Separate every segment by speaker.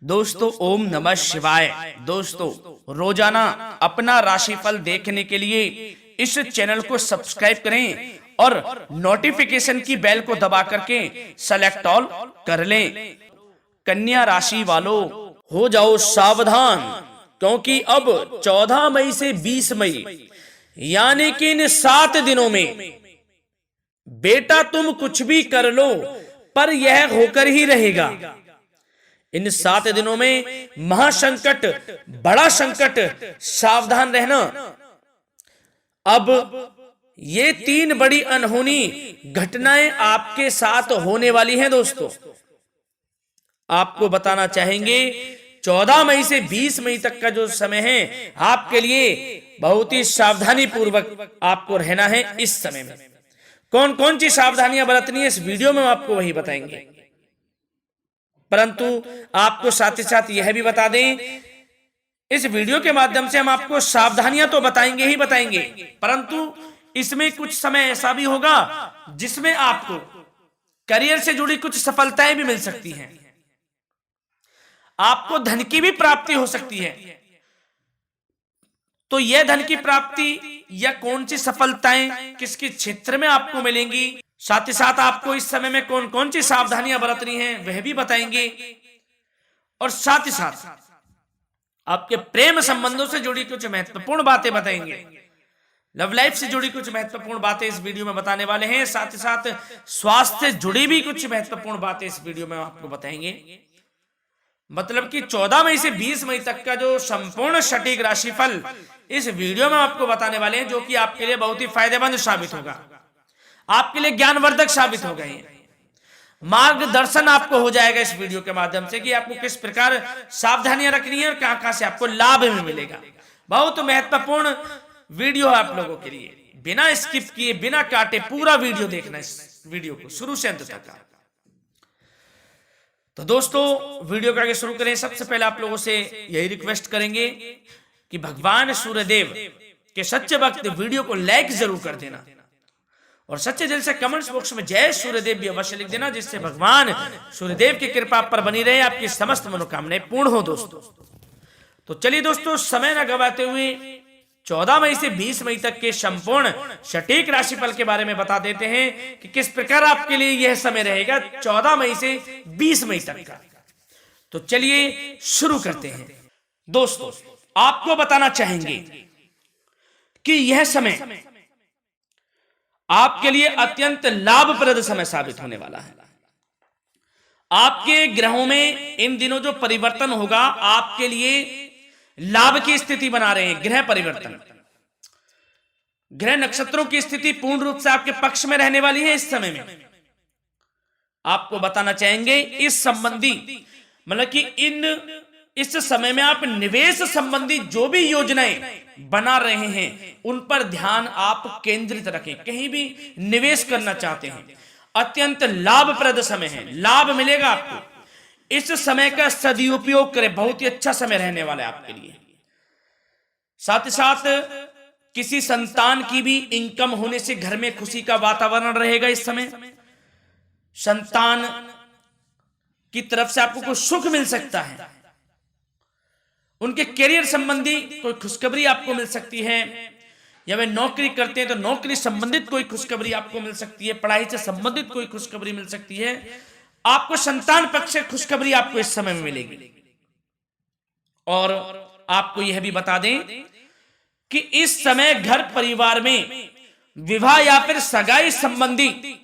Speaker 1: दोस्तों ओम नमः शिवाय। दोस्तों रोजाना अपना राशिफल देखने के लिए इस चैनल को सब्सक्राइब करें और नोटिफिकेशन की बेल को दबा करके सेलेक्ट ऑल कर लें। कन्या राशि वालों हो जाओ सावधान, क्योंकि अब 14 मई से 20 मई यानी कि इन 7 दिनों में बेटा तुम कुछ भी कर लो पर यह होकर ही रहेगा। इन 7 दिनों में महासंकट, बड़ा संकट, सावधान रहना। अब ये 3 बड़ी अनहोनी घटनाएं आपके साथ होने वाली हैं। दोस्तों आपको बताना चाहेंगे 14 मई से 20 मई तक का जो समय है आपके लिए बहुत ही सावधानी पूर्वक आपको रहना है। इस समय में कौन कौन सी सावधानियां बरतनी है इस वीडियो में आपको वही बताएंगे, परंतु आपको साथ ही साथ यह भी बता दें इस वीडियो के माध्यम से हम आपको सावधानियां तो बताएंगे ही बताएंगे, परंतु इसमें कुछ समय ऐसा भी होगा जिसमें आपको करियर से जुड़ी कुछ सफलताएं भी मिल सकती हैं, आपको धन की भी प्राप्ति हो सकती है। तो यह धन की प्राप्ति या कौन सी सफलताएं किसके क्षेत्र में आपको मिलेंगी, साथ ही साथ आपको इस समय में कौन कौन सी सावधानियां बरतनी हैं वह भी बताएंगे, और साथ ही साथ आपके प्रेम संबंधों से जुड़ी कुछ महत्वपूर्ण बातें बताएंगे, लव लाइफ से जुड़ी कुछ महत्वपूर्ण बातें इस वीडियो में बताने वाले हैं। साथ ही साथ स्वास्थ्य से जुड़ी भी कुछ महत्वपूर्ण बातें इस वीडियो में आपको बताएंगे। मतलब कि 14 मई से 20 मई तक का जो संपूर्ण सटीक राशिफल इस वीडियो में आपको बताने वाले हैं, जो कि आपके लिए बहुत ही फायदेमंद साबित होगा, आपके लिए ज्ञानवर्धक साबित हो गए। मार्गदर्शन आपको हो जाएगा इस वीडियो के माध्यम से कि आपको किस प्रकार सावधानियां रखनी है और कहां से आपको लाभ में मिलेगा। बहुत महत्वपूर्ण वीडियो है आप लोगों के लिए, बिना स्किप किए बिना काटे पूरा वीडियो देखना, इस वीडियो को शुरू से अंत तक। तो दोस्तों वीडियो को आगे शुरू करें, सबसे पहले आप लोगों से यही रिक्वेस्ट करेंगे कि भगवान सूर्यदेव के सच्चे भक्त वीडियो को लाइक जरूर कर देना और सच्चे दिल से कमेंट्स बॉक्स में जय सूर्यदेव भी अवश्य लिख देना, जिससे भगवान सूर्यदेव की कृपा पर बनी रहे, आपकी समस्त मनोकामनाएं पूर्ण हो। दोस्तों तो चलिए दोस्तों समय न गवाते हुए 14 मई से 20 मई तक के संपूर्ण सटीक राशिफल के बारे में बता देते हैं कि किस प्रकार आपके लिए यह समय रहेगा 14 मई से 20 मई तक का। तो चलिए शुरू करते हैं। दोस्तों आपको बताना चाहेंगे कि यह समय आपके लिए अत्यंत लाभप्रद समय साबित होने वाला है। आपके ग्रहों में इन दिनों जो परिवर्तन होगा आपके लिए लाभ की स्थिति बना रहे हैं। ग्रह परिवर्तन, ग्रह नक्षत्रों की स्थिति पूर्ण रूप से आपके पक्ष में रहने वाली है। इस समय में आपको बताना चाहेंगे इस संबंधी मतलब कि इस समय में आप निवेश संबंधी जो भी योजनाएं बना रहे हैं उन पर ध्यान आप केंद्रित रखें। कहीं भी निवेश करना चाहते हैं अत्यंत लाभप्रद समय है, लाभ मिलेगा आपको। इस समय का सदुपयोग करें, बहुत ही अच्छा समय रहने वाला है आपके लिए। साथ ही साथ किसी संतान की भी इनकम होने से घर में खुशी का वातावरण रहेगा। इस समय संतान की तरफ से आपको कुछ सुख मिल सकता है, उनके करियर संबंधी कोई खुशखबरी आपको मिल सकती है, या वे नौकरी करते हैं तो नौकरी संबंधित कोई खुशखबरी आपको मिल सकती है, पढ़ाई से संबंधित कोई खुशखबरी मिल सकती है, आपको संतान पक्ष से खुशखबरी आपको इस समय में मिलेगी। और आपको यह भी बता दें कि इस समय घर परिवार में विवाह या फिर सगाई संबंधी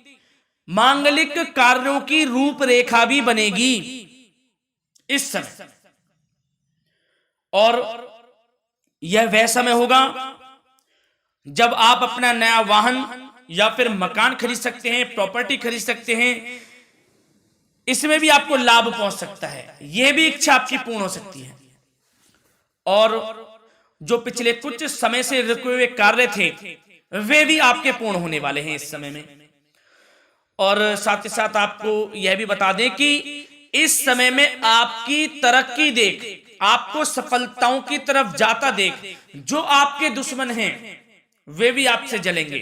Speaker 1: मांगलिक कार्यों की रूपरेखा भी बनेगी इस समय। और यह वह समय होगा जब आप अपना नया वाहन या फिर मकान खरीद सकते हैं, प्रॉपर्टी खरीद सकते हैं, इसमें भी आपको लाभ पहुंच सकता है। यह भी इच्छा आपकी पूर्ण हो सकती है। और जो पिछले कुछ समय से रुके हुए कार्य थे वे भी आपके पूर्ण होने वाले हैं इस समय में। और साथ ही साथ आपको यह भी बता दें कि इस समय में आपकी तरक्की देख, आपको सफलताओं की तरफ जाता देख जो आपके दुश्मन हैं वे भी आपसे जलेंगे,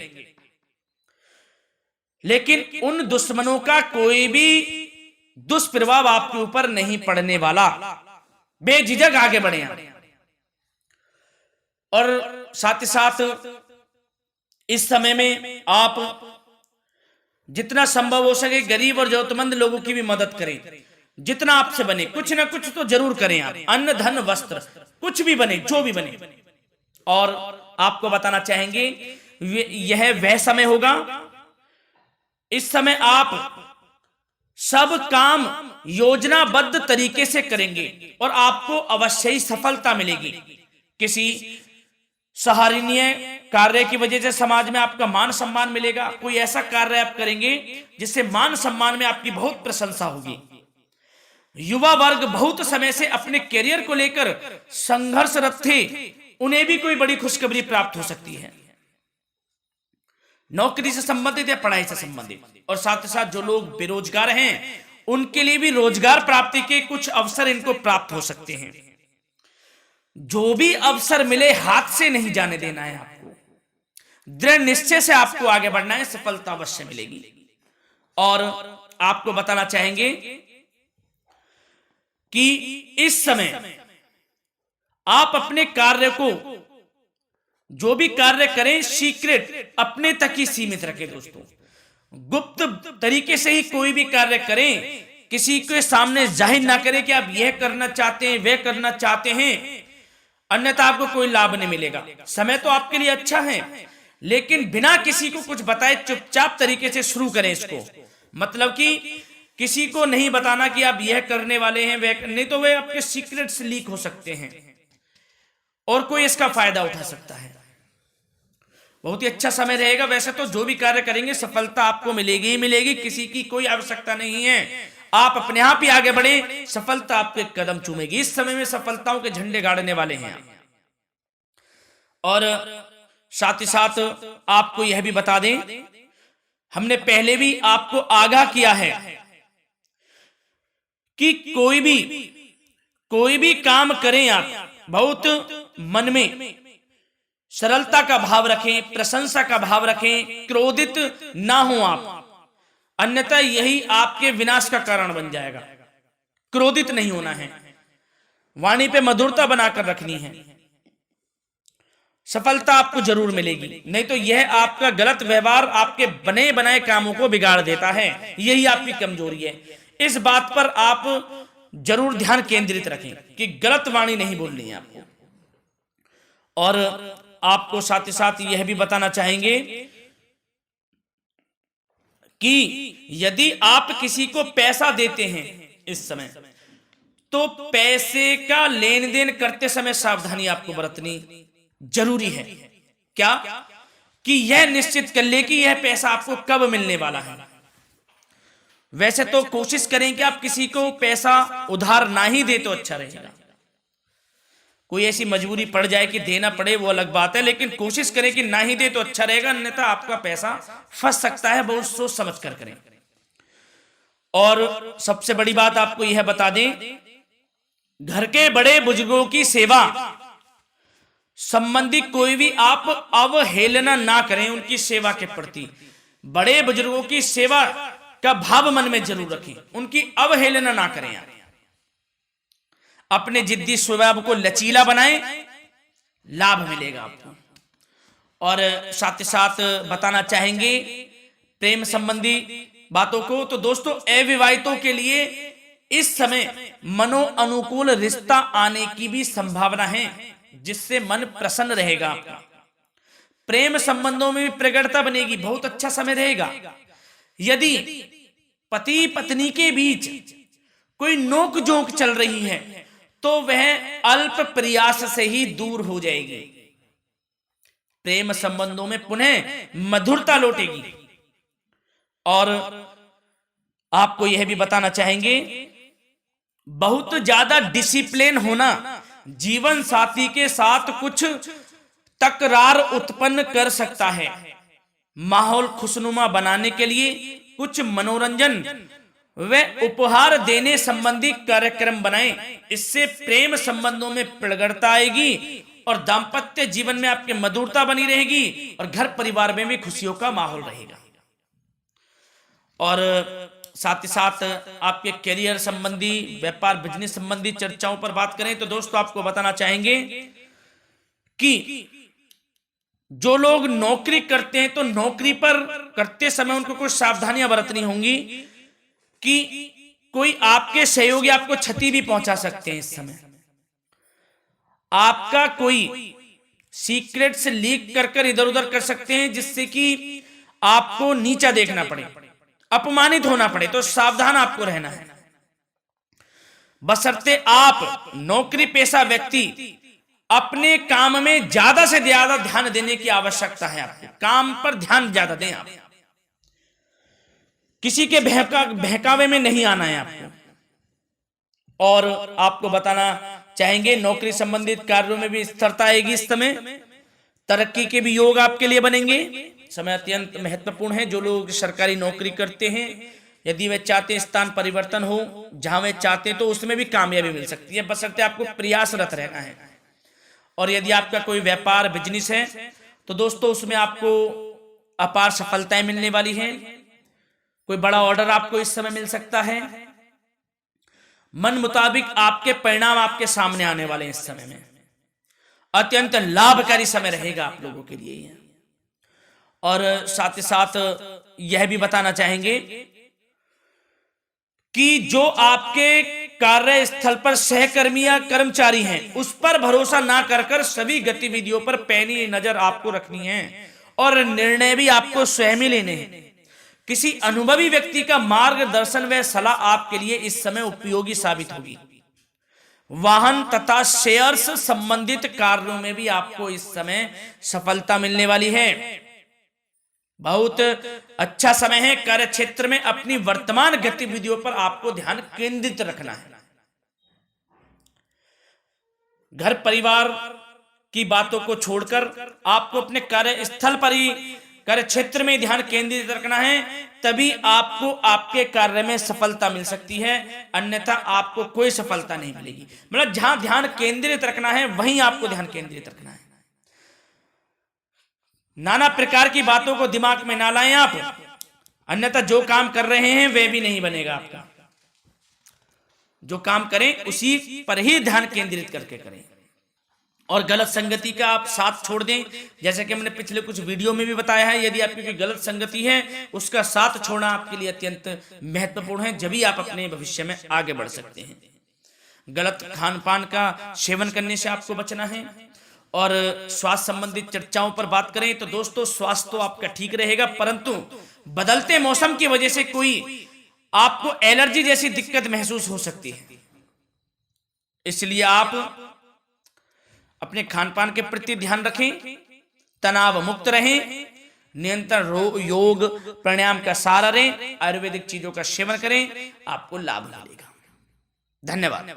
Speaker 1: लेकिन उन दुश्मनों का कोई भी दुष्प्रभाव आपके ऊपर नहीं पड़ने वाला। बेझिझक आगे बढ़े आप। और साथ ही साथ इस समय में आप जितना संभव हो सके गरीब और जरूरतमंद लोगों की भी मदद करें। जितना आपसे बने कुछ ना कुछ तो जरूर करें आप, अन्न धन वस्त्र कुछ भी बने, जो भी बने। और आपको बताना चाहेंगे यह वह समय होगा, इस समय आप सब काम योजनाबद्ध तरीके से करेंगे और आपको अवश्य ही सफलता मिलेगी। किसी सराहनीय कार्य की वजह से समाज में आपका मान सम्मान मिलेगा। कोई ऐसा कार्य आप करेंगे जिससे मान सम्मान में आपकी बहुत प्रशंसा होगी। युवा वर्ग बहुत समय से अपने करियर को लेकर संघर्षरत थे, उन्हें भी कोई बड़ी खुशखबरी प्राप्त हो सकती है, नौकरी से संबंधित या पढ़ाई से संबंधित। और साथ ही साथ जो लोग बेरोजगार हैं उनके लिए भी रोजगार प्राप्ति के कुछ अवसर इनको प्राप्त हो सकते हैं। जो भी अवसर मिले हाथ से नहीं जाने देना है आपको, दृढ़ निश्चय से आपको आगे बढ़ना है, सफलता अवश्य मिलेगी। और आपको बताना चाहेंगे कि इस समय आप अपने कार्य को, जो भी कार्य करें, सीक्रेट अपने तक ही सीमित रखें दोस्तों। गुप्त तरीके से ही कोई भी कार्य करें, किसी के सामने जाहिर ना करें कि आप यह करना चाहते हैं, वह करना चाहते हैं, अन्यथा आपको कोई लाभ नहीं मिलेगा। समय तो आपके लिए अच्छा है, लेकिन बिना किसी को कुछ बताए चुपचाप तरीके से शुरू करें इसको। मतलब कि किसी को नहीं बताना कि आप यह करने वाले हैं, वह नहीं, तो वे आपके सीक्रेट्स लीक हो सकते हैं और कोई इसका फायदा उठा सकता है। बहुत ही अच्छा समय रहेगा। वैसे तो जो भी कार्य करेंगे सफलता आपको मिलेगी ही मिलेगी, किसी की कोई आवश्यकता नहीं है। आप अपने आप ही आगे बढ़े, सफलता आपके कदम चूमेगी। इस समय में सफलताओं के झंडे गाड़ने वाले हैं। और साथ ही साथ आपको यह भी बता दें, हमने पहले भी आपको आगाह किया है कि कोई भी काम करें आप बहुत मन में सरलता का भाव रखें, प्रशंसा का भाव रखें, क्रोधित ना हो आप, अन्यथा यही आपके विनाश का कारण बन जाएगा। क्रोधित नहीं होना है, वाणी पे मधुरता बनाकर रखनी है, सफलता आपको जरूर मिलेगी। नहीं तो यह आपका गलत व्यवहार आपके बने बनाए कामों को बिगाड़ देता है, यही आपकी कमजोरी है। इस बात पर आप जरूर ध्यान केंद्रित रखें कि गलत वाणी नहीं बोलनी है आपको। और आपको साथ ही साथ यह भी बताना चाहेंगे कि यदि आप किसी को पैसा देते हैं इस समय, तो पैसे का लेन देन करते समय सावधानी आपको बरतनी जरूरी है। क्या कि यह निश्चित कर ले कि यह पैसा आपको कब मिलने वाला है। वैसे तो कोशिश करें कि आप किसी को पैसा उधार ना ही दे तो अच्छा रहेगा। कोई ऐसी मजबूरी पड़ जाए कि देना पड़े वो अलग बात है, लेकिन कोशिश करें कि ना ही दे तो अच्छा रहेगा, अन्यथा आपका पैसा फंस सकता है। बहुत सोच समझ कर करें। और सबसे बड़ी बात आपको यह बता दें, घर के बड़े बुजुर्गों की सेवा संबंधी कोई भी आप अवहेलना ना करें उनकी सेवा के प्रति। बड़े बुजुर्गों की सेवा का भाव मन में जरूर रखें, उनकी अवहेलना ना करें आप। अपने जिद्दी स्वभाव को लचीला बनाएं, लाभ मिलेगा आपको। और साथ ही साथ बताना चाहेंगे प्रेम संबंधी बातों को, तो दोस्तों अविवाहितों के लिए इस समय मनो अनुकूल रिश्ता आने की भी संभावना है, जिससे मन प्रसन्न रहेगा आपका। प्रेम संबंधों में भी प्रगाढ़ता बनेगी, बहुत अच्छा समय रहेगा। यदि पति पत्नी के बीच कोई नोक झोंक चल रही है तो वह अल्प प्रयास से ही दूर हो जाएगी। प्रेम संबंधों में पुनः मधुरता लौटेगी। और आपको यह भी बताना चाहेंगे, बहुत ज्यादा डिसिप्लिन होना जीवन साथी के साथ कुछ तकरार उत्पन्न कर सकता है। माहौल खुशनुमा बनाने के लिए कुछ मनोरंजन व उपहार देने संबंधी कार्यक्रम बनाएं, इससे प्रेम संबंधों में प्रगाढ़ता आएगी और दाम्पत्य जीवन में आपकी मधुरता बनी रहेगी और घर परिवार में भी खुशियों का माहौल रहेगा। और साथ ही साथ आपके करियर संबंधी, व्यापार बिजनेस संबंधी चर्चाओं पर बात करें तो दोस्तों आपको बताना चाहेंगे कि जो लोग नौकरी करते हैं तो नौकरी पर करते समय उनको कुछ सावधानियां बरतनी होंगी कि कोई आपके सहयोगी आपको क्षति भी पहुंचा सकते हैं। इस समय आपका कोई सीक्रेट से लीक कर इधर उधर कर सकते हैं, जिससे कि आपको नीचा देखना पड़े, अपमानित होना पड़े। तो सावधान आपको रहना है। बशर्ते आप नौकरी पेशा व्यक्ति अपने काम में ज्यादा से ज्यादा ध्यान देने की आवश्यकता है। आपको काम पर ध्यान ज्यादा दें। आप किसी के बहकावे में नहीं आना है आपको। और आपको बताना चाहेंगे नौकरी संबंधित कार्यों में भी स्थिरता आएगी। इस समय तरक्की के भी योग आपके लिए बनेंगे। समय अत्यंत महत्वपूर्ण है। जो लोग सरकारी नौकरी करते हैं, यदि वे चाहते हैं स्थान परिवर्तन हो, जहां वे चाहते हैं तो उसमें भी कामयाबी मिल सकती है, बशर्ते आपको प्रयासरत रहना है। और यदि आपका कोई व्यापार बिजनेस है तो दोस्तों उसमें आपको अपार सफलताएं मिलने वाली हैं। कोई बड़ा ऑर्डर आपको इस समय मिल सकता है। मन मुताबिक आपके परिणाम आपके सामने आने वाले हैं। इस समय में अत्यंत लाभकारी समय रहेगा आप लोगों के लिए। और साथ ही साथ यह भी बताना चाहेंगे कि जो आपके कार्यस्थल पर सहकर्मी या कर्मचारी हैं उस पर भरोसा ना कर सभी गतिविधियों पर पैनी नजर आपको रखनी है और निर्णय भी आपको स्वयं ही लेने हैं। किसी अनुभवी व्यक्ति का मार्गदर्शन व सलाह आपके लिए इस समय उपयोगी साबित होगी। वाहन तथा शेयर्स संबंधित कार्यों में भी आपको इस समय सफलता मिलने वाली है। बहुत अच्छा समय है। कार्य क्षेत्र में अपनी वर्तमान गतिविधियों पर आपको ध्यान केंद्रित रखना है। घर परिवार की बातों को छोड़कर आपको अपने कार्यस्थल पर ही, कार्य क्षेत्र में ध्यान केंद्रित रखना है, तभी आपको आपके कार्य में सफलता मिल सकती है, अन्यथा आपको कोई सफलता नहीं मिलेगी। मतलब जहां ध्यान केंद्रित रखना है वहीं आपको ध्यान केंद्रित रखना है। नाना प्रकार की बातों को दिमाग में ना लाएं आप, अन्यथा जो काम कर रहे हैं वह भी नहीं बनेगा आपका। जो काम करें उसी पर ही ध्यान केंद्रित करके करें और गलत संगति का आप साथ छोड़ दें। जैसे कि हमने पिछले कुछ वीडियो में भी बताया है, यदि आपकी कोई गलत संगति है उसका साथ छोड़ना आपके लिए अत्यंत महत्वपूर्ण है, जब भी आप अपने भविष्य में आगे बढ़ सकते हैं। गलत खान पान का सेवन करने से आपको बचना है। और स्वास्थ्य संबंधित चर्चाओं पर बात करें तो दोस्तों स्वास्थ्य तो आपका ठीक रहेगा, परंतु बदलते मौसम की वजह से कोई आपको एलर्जी जैसी दिक्कत महसूस हो सकती है। इसलिए आप अपने खान पान के प्रति ध्यान रखें, तनाव मुक्त रहें, नियंत्रण योग प्राणायाम का सहारा लें, आयुर्वेदिक चीजों का सेवन करें, आपको लाभ मिलेगा। धन्यवाद।